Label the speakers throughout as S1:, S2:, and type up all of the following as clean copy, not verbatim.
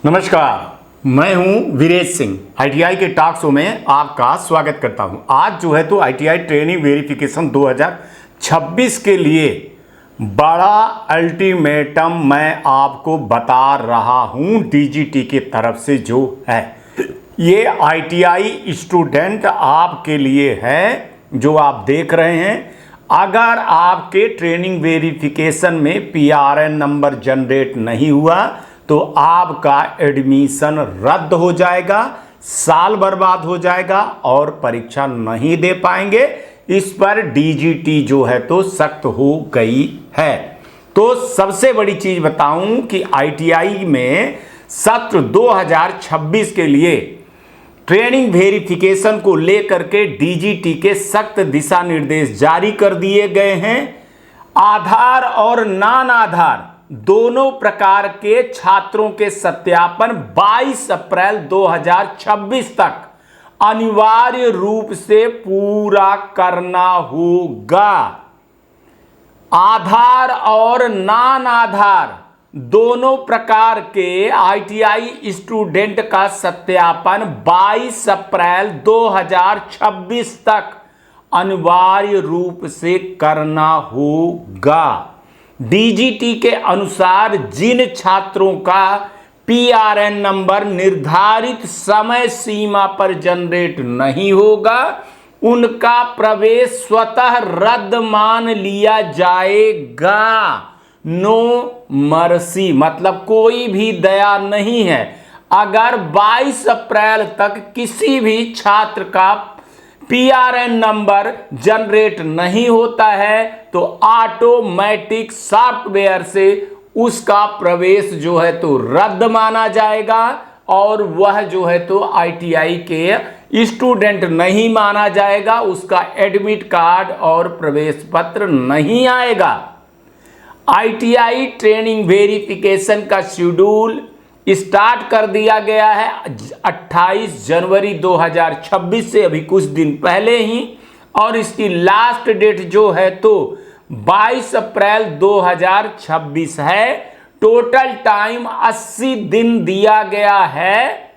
S1: नमस्कार, मैं हूं वीरेश सिंह। आईटीआई के टॉक शो में आपका स्वागत करता हूं। आज जो है तो आईटीआई ट्रेनिंग वेरिफिकेशन 2026 के लिए बड़ा अल्टीमेटम मैं आपको बता रहा हूं डीजीटी की तरफ से जो है। ये आईटीआई स्टूडेंट आपके लिए है जो आप देख रहे हैं। अगर आपके ट्रेनिंग वेरिफिकेशन में पीआरएन नंबर जनरेट नहीं हुआ तो आपका एडमिशन रद्द हो जाएगा, साल बर्बाद हो जाएगा और परीक्षा नहीं दे पाएंगे। इस पर डीजीटी जो है तो सख्त हो गई है। तो सबसे बड़ी चीज बताऊं कि आईटीआई में सत्र 2026 के लिए ट्रेनिंग वेरिफिकेशन को लेकर के डीजीटी के सख्त दिशा निर्देश जारी कर दिए गए हैं। आधार और नॉन आधार दोनों प्रकार के छात्रों के सत्यापन 22 अप्रैल 2026 तक अनिवार्य रूप से पूरा करना होगा। आधार और नॉन आधार दोनों प्रकार के आईटीआई स्टूडेंट का सत्यापन 22 अप्रैल 2026 तक अनिवार्य रूप से करना होगा। डीजीटी के अनुसार जिन छात्रों का पीआरएन नंबर निर्धारित समय सीमा पर जनरेट नहीं होगा उनका प्रवेश स्वतः रद्द मान लिया जाएगा। नो मर्सी मतलब कोई भी दया नहीं है। अगर 22 अप्रैल तक किसी भी छात्र का पीआरएन नंबर जनरेट नहीं होता है तो ऑटोमेटिक सॉफ्टवेयर से उसका प्रवेश जो है तो रद्द माना जाएगा और वह जो है तो आईटीआई के स्टूडेंट नहीं माना जाएगा। उसका एडमिट कार्ड और प्रवेश पत्र नहीं आएगा। आईटीआई ट्रेनिंग वेरिफिकेशन का शेड्यूल स्टार्ट कर दिया गया है 28 जनवरी 2026 से, अभी कुछ दिन पहले ही। और इसकी लास्ट डेट जो है तो 22 अप्रैल 2026 है। टोटल टाइम 80 दिन दिया गया है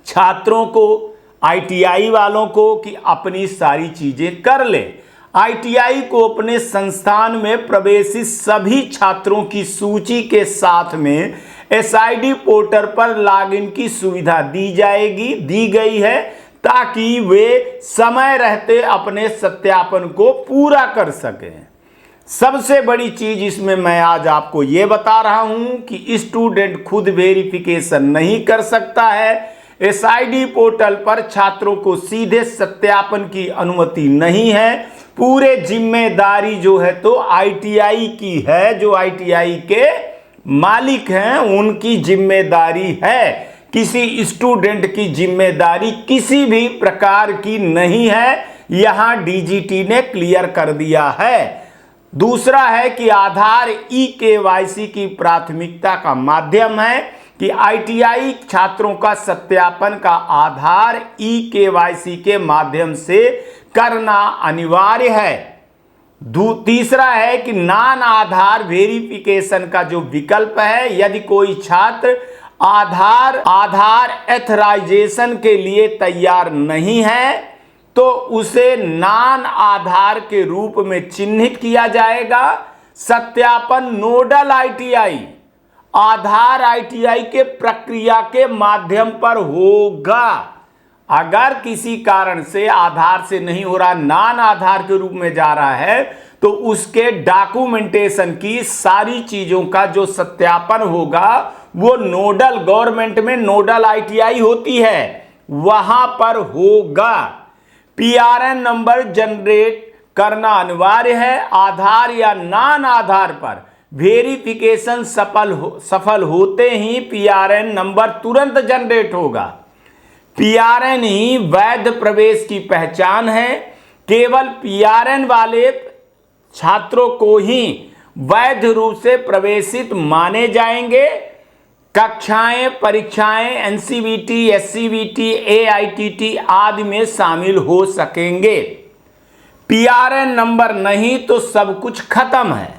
S1: छात्रों को, आईटीआई वालों को कि अपनी सारी चीजें कर ले। आईटीआई को अपने संस्थान में प्रवेशित सभी छात्रों की सूची के साथ में एसआईडी पोर्टल पर लॉगिन की सुविधा दी गई है ताकि वे समय रहते अपने सत्यापन को पूरा कर सकें। सबसे बड़ी चीज इसमें मैं आज आपको यह बता रहा हूं कि स्टूडेंट खुद वेरिफिकेशन नहीं कर सकता है। एसआईडी पोर्टल पर छात्रों को सीधे सत्यापन की अनुमति नहीं है। पूरे जिम्मेदारी जो है तो आईटीआई की है, जो आईटीआई के मालिक हैं उनकी जिम्मेदारी है। किसी स्टूडेंट की जिम्मेदारी किसी भी प्रकार की नहीं है, यहां डीजीटी ने क्लियर कर दिया है। दूसरा है कि आधार ई-केवाईसी की प्राथमिकता का माध्यम है कि आईटीआई छात्रों का सत्यापन का आधार ई-केवाईसी के माध्यम से करना अनिवार्य है। तीसरा है कि नॉन आधार वेरिफिकेशन का जो विकल्प है, यदि कोई छात्र आधार एथराइजेशन के लिए तैयार नहीं है तो उसे नॉन आधार के रूप में चिन्हित किया जाएगा। सत्यापन नोडल आईटीआई आधार आईटीआई के प्रक्रिया के माध्यम पर होगा। अगर किसी कारण से आधार से नहीं हो रहा, नॉन आधार के रूप में जा रहा है तो उसके डॉक्यूमेंटेशन की सारी चीजों का जो सत्यापन होगा वो नोडल, गवर्नमेंट में नोडल आईटीआई होती है, वहां पर होगा। पीआरएन नंबर जनरेट करना अनिवार्य है। आधार या नॉन आधार पर वेरिफिकेशन सफल होते ही पीआरएन नंबर तुरंत जनरेट होगा। पीआरएन ही वैध प्रवेश की पहचान है। केवल पीआरएन वाले छात्रों को ही वैध रूप से प्रवेशित माने जाएंगे। कक्षाएं, परीक्षाएं एनसीवीटी, एससीवीटी, एआईटीटी आदि में शामिल हो सकेंगे। पीआरएन नंबर नहीं तो सब कुछ खत्म है।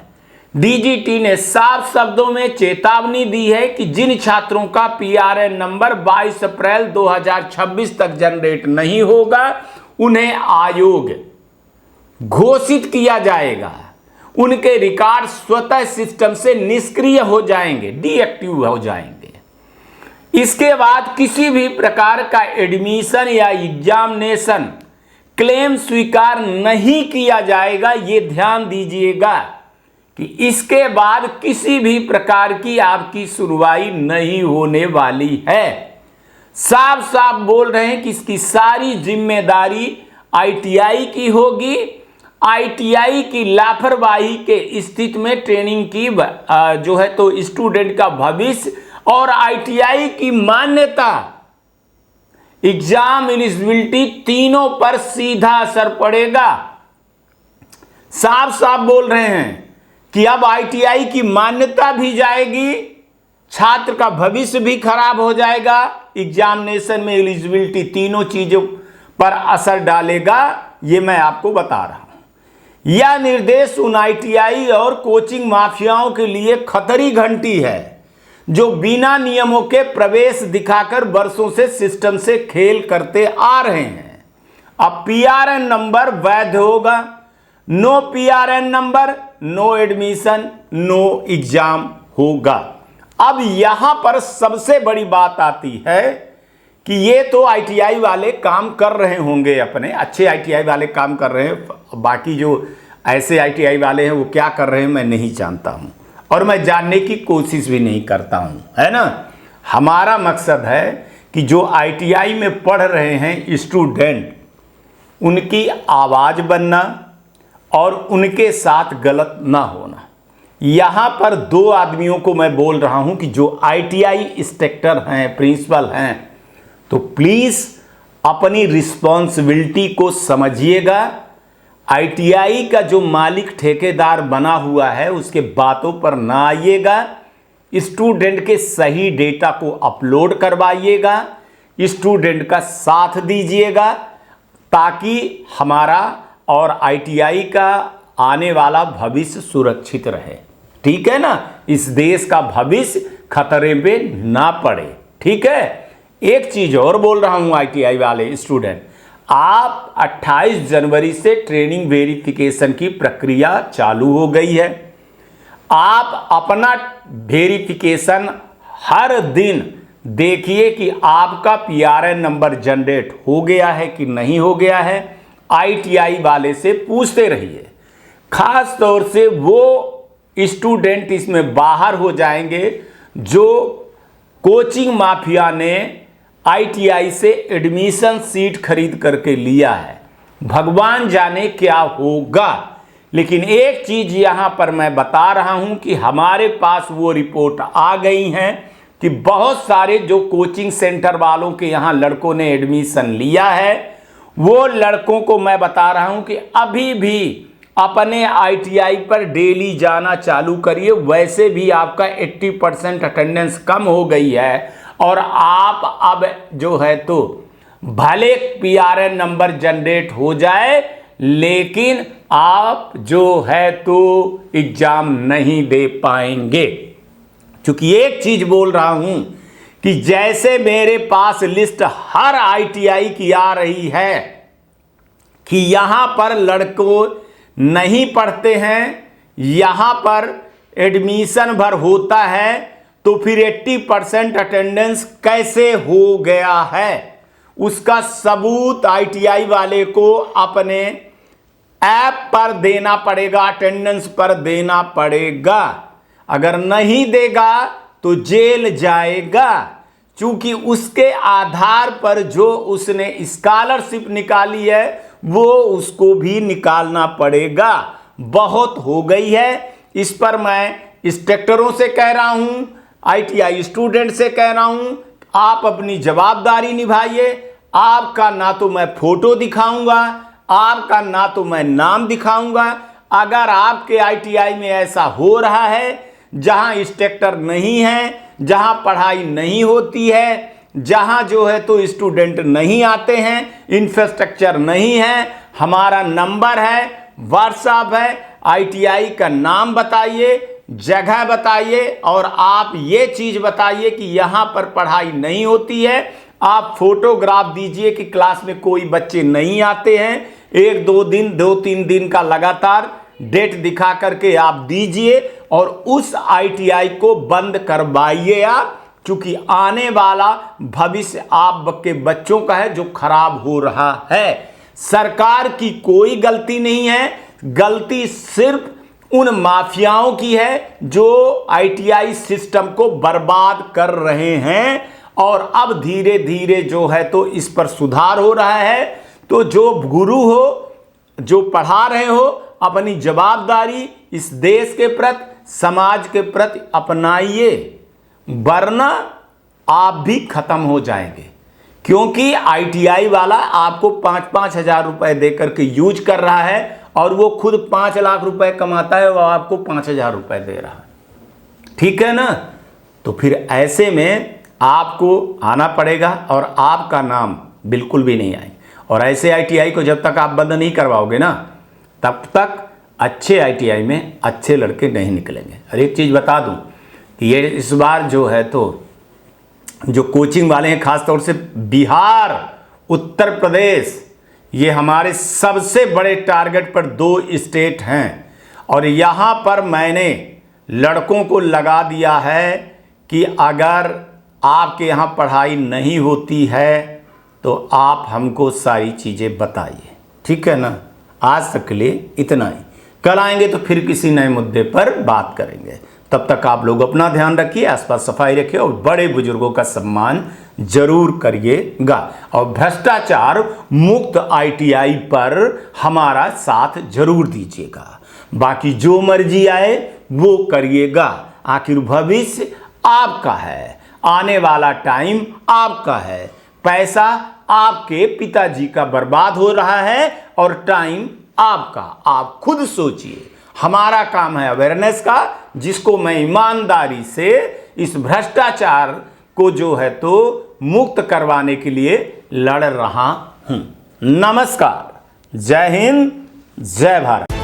S1: डीजीटी ने साफ शब्दों में चेतावनी दी है कि जिन छात्रों का पीआरएन नंबर 22 अप्रैल 2026 तक जनरेट नहीं होगा उन्हें आयोग घोषित किया जाएगा, उनके रिकॉर्ड स्वतः सिस्टम से निष्क्रिय हो जाएंगे, डीएक्टिव हो जाएंगे। इसके बाद किसी भी प्रकार का एडमिशन या एग्जामिनेशन क्लेम स्वीकार नहीं किया जाएगा। ये ध्यान दीजिएगा कि इसके बाद किसी भी प्रकार की आपकी सुनवाई नहीं होने वाली है। साफ साफ बोल रहे हैं कि इसकी सारी जिम्मेदारी आईटीआई की होगी। आईटीआई की लापरवाही के स्थिति में ट्रेनिंग की जो है तो स्टूडेंट का भविष्य और आईटीआई की मान्यता, एग्जाम एलिजिबिलिटी तीनों पर सीधा असर पड़ेगा। साफ साफ बोल रहे हैं कि अब आईटीआई की मान्यता भी जाएगी, छात्र का भविष्य भी खराब हो जाएगा, एग्जामिनेशन में एलिजिबिलिटी, तीनों चीजों पर असर डालेगा। ये मैं आपको बता रहा हूं। यह निर्देश उन आईटीआई और कोचिंग माफियाओं के लिए खतरी घंटी है जो बिना नियमों के प्रवेश दिखाकर वर्षों से सिस्टम से खेल करते आ रहे हैं। अब पीआरएन नंबर वैध होगा, no PRN number no admission no exam होगा। अब यहां पर सबसे बड़ी बात आती है कि ये तो आईटीआई वाले काम कर रहे होंगे, अपने अच्छे आईटीआई वाले काम कर रहे हैं, बाकी जो ऐसे आईटीआई वाले हैं वो क्या कर रहे हैं मैं नहीं जानता हूं और मैं जानने की कोशिश भी नहीं करता हूं, है ना। हमारा मकसद है कि जो आईटीआई में पढ़ रहे हैं स्टूडेंट, उनकी आवाज बनना और उनके साथ गलत ना होना। यहां पर दो आदमियों को मैं बोल रहा हूं कि जो आईटीआई इंस्ट्रक्टर हैं, प्रिंसिपल हैं, तो प्लीज अपनी रिस्पॉन्सिबिलिटी को समझिएगा। आईटीआई का जो मालिक ठेकेदार बना हुआ है उसके बातों पर ना आइएगा। स्टूडेंट के सही डेटा को अपलोड करवाइएगा, स्टूडेंट का साथ दीजिएगा ताकि हमारा और आईटीआई का आने वाला भविष्य सुरक्षित रहे। ठीक है ना, इस देश का भविष्य खतरे में ना पड़े। ठीक है, एक चीज और बोल रहा हूं आईटीआई वाले स्टूडेंट, आप 28 जनवरी से ट्रेनिंग वेरिफिकेशन की प्रक्रिया चालू हो गई है। आप अपना वेरिफिकेशन हर दिन देखिए कि आपका पीआरएन नंबर जनरेट हो गया है कि नहीं हो गया है। आईटीआई वाले से पूछते रहिए, खास तौर से वो स्टूडेंट इसमें बाहर हो जाएंगे जो कोचिंग माफिया ने आईटीआई से एडमिशन सीट खरीद करके लिया है। भगवान जाने क्या होगा, लेकिन एक चीज यहां पर मैं बता रहा हूं कि हमारे पास वो रिपोर्ट आ गई हैं कि बहुत सारे जो कोचिंग सेंटर वालों के यहां लड़कों ने एडमिशन लिया है, वो लड़कों को मैं बता रहा हूं कि अभी भी अपने आईटीआई पर डेली जाना चालू करिए। वैसे भी आपका 80% अटेंडेंस कम हो गई है और आप अब जो है तो भले पीआरएन नंबर जनरेट हो जाए लेकिन आप जो है तो एग्जाम नहीं दे पाएंगे। क्योंकि एक चीज बोल रहा हूं कि जैसे मेरे पास लिस्ट हर आईटीआई की आ रही है कि यहां पर लड़कों नहीं पढ़ते हैं, यहां पर एडमिशन भर होता है, तो फिर 80% अटेंडेंस कैसे हो गया है उसका सबूत आईटीआई वाले को अपने ऐप पर देना पड़ेगा, अटेंडेंस पर देना पड़ेगा। अगर नहीं देगा तो जेल जाएगा, क्योंकि उसके आधार पर जो उसने स्कॉलरशिप निकाली है वो उसको भी निकालना पड़ेगा। बहुत हो गई है, इस पर मैं इंस्ट्रक्टरों से कह रहा हूं, आईटीआई स्टूडेंट से कह रहा हूं, आप अपनी जवाबदारी निभाइए। आपका ना तो मैं फोटो दिखाऊंगा, आपका ना तो मैं नाम दिखाऊंगा। अगर आपके आईटीआई में ऐसा हो रहा है जहां इंस्ट्रक्टर नहीं है, जहां पढ़ाई नहीं होती है, जहां जो है तो स्टूडेंट नहीं आते हैं, इंफ्रास्ट्रक्चर नहीं है, हमारा नंबर है, व्हाट्सएप है, आईटीआई का नाम बताइए, जगह बताइए और आप ये चीज बताइए कि यहां पर पढ़ाई नहीं होती है। आप फोटोग्राफ दीजिए कि क्लास में कोई बच्चे नहीं आते हैं, 1-2 दिन 2-3 दिन का लगातार डेट दिखा करके आप दीजिए और उस आईटीआई को बंद करवाइए आप, क्योंकि आने वाला भविष्य आपके बच्चों का है जो खराब हो रहा है। सरकार की कोई गलती नहीं है, गलती सिर्फ उन माफियाओं की है जो आईटीआई सिस्टम को बर्बाद कर रहे हैं। और अब धीरे धीरे जो है तो इस पर सुधार हो रहा है। तो जो गुरु हो, जो पढ़ा रहे हो, अपनी जवाबदारी इस देश के प्रति, समाज के प्रति अपनाइए, वरना आप भी खत्म हो जाएंगे। क्योंकि आईटीआई वाला आपको 5-5 हजार रुपए देकर के यूज कर रहा है और वो खुद 5 लाख रुपए कमाता है, वो आपको 5 हजार रुपए दे रहा है। ठीक है ना? तो फिर ऐसे में आपको आना पड़ेगा और आपका नाम बिल्कुल भी नहीं आएगा। और ऐसे आईटीआई को जब तक आप बंद नहीं करवाओगे ना, तब तक अच्छे आईटीआई में अच्छे लड़के नहीं निकलेंगे। और एक चीज़ बता दूं कि ये इस बार जो है तो जो कोचिंग वाले हैं, खासतौर से बिहार, उत्तर प्रदेश, ये हमारे सबसे बड़े टारगेट पर 2 स्टेट हैं। और यहाँ पर मैंने लड़कों को लगा दिया है कि अगर आपके यहाँ पढ़ाई नहीं होती है तो आप हमको सारी चीज़ें बताइए। ठीक है ना? आज तक के लिए इतना ही। कल आएंगे तो फिर किसी नए मुद्दे पर बात करेंगे। तब तक आप लोग अपना ध्यान रखिए, आसपास सफाई रखिए और बड़े बुजुर्गों का सम्मान जरूर करिएगा। और भ्रष्टाचार मुक्त आईटीआई पर हमारा साथ जरूर दीजिएगा। बाकी जो मर्जी आए वो करिएगा। आखिर भविष्य आपका है, आने वाला टाइम आपका है। पैसा आपके पिताजी का बर्बाद हो रहा है और टाइम आपका। आप खुद सोचिए। हमारा काम है अवेयरनेस का, जिसको मैं ईमानदारी से इस भ्रष्टाचार को जो है तो मुक्त करवाने के लिए लड़ रहा हूं। नमस्कार, जय हिंद, जय भारत।